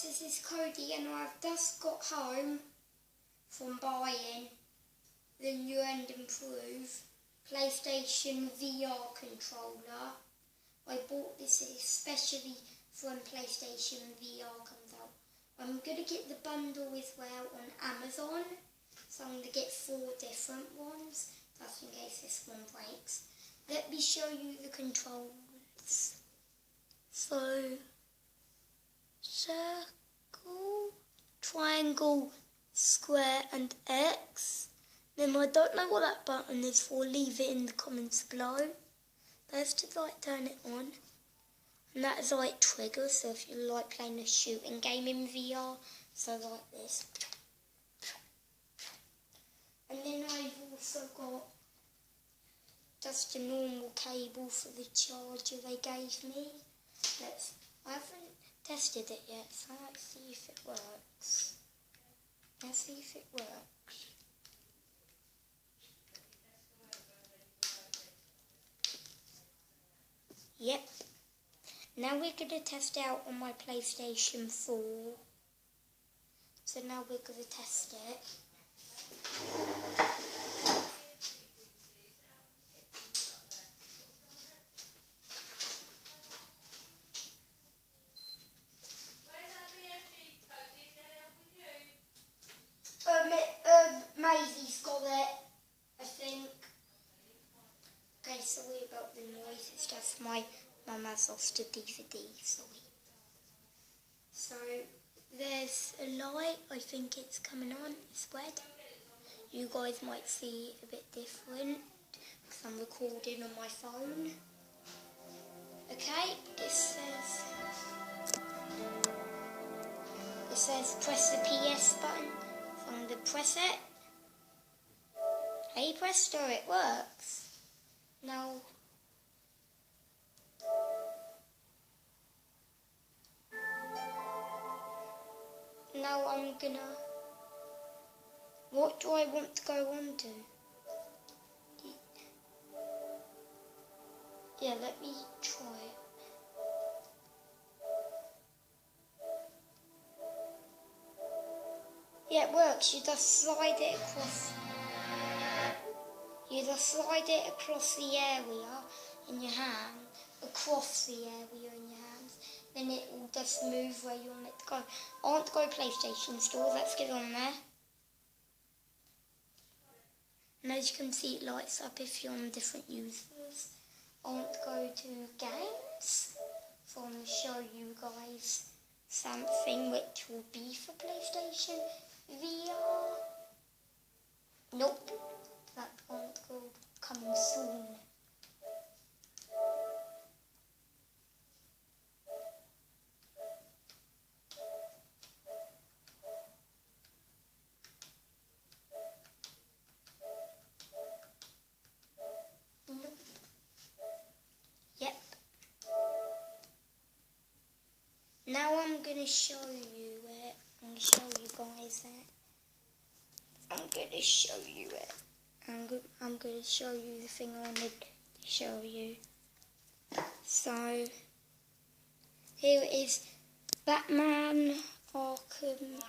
guys, this is Cody and I've just got home from buying the new and improved PlayStation VR controller. I bought this especially for when PlayStation VR comes out. I'm going to get the bundle as well on Amazon, so I'm going to get 4 different ones, just in case this one breaks. Let me show you the controls. So, circle, triangle, square and X. Then I don't know what that button is for, leave it in the comments below. Let's just like turn it on. And that is like trigger, so if you like playing a shooting game in VR, so like this. And then I've also got just a normal cable for the charger they gave me. I haven't tested it yet, so let's see if it works. Let's see if it works. Yep. Now we're going to test out on my PlayStation 4. So now we're going to test it. Maisie's got it, I think. Okay, sorry about the noise, it's just my mum has lost a DVD, sorry. So, there's a light, I think it's coming on, it's red. You guys might see it a bit different, because I'm recording on my phone. Okay, it says press the PS button, so I'm going to press it. Hey presto, it works. Now I'm gonna, what do I want to go on to? Yeah, let me try it. Yeah, it works. You just slide it across. You just slide it across the area in your hand, across the area in your hands, then it will just move where you want it to go. I want to go PlayStation Store, let's get on there. And as you can see, it lights up if you're on different users. I want to go to games, so I'm going to show you guys something which will be for PlayStation VR. Nope. That one's coming soon. Nope. Yep. Now I'm going to show you it. I'm going to show you guys it. I'm going to show you it. I'm going to show you the thing I wanted to show you. So, here it is, Batman Arkham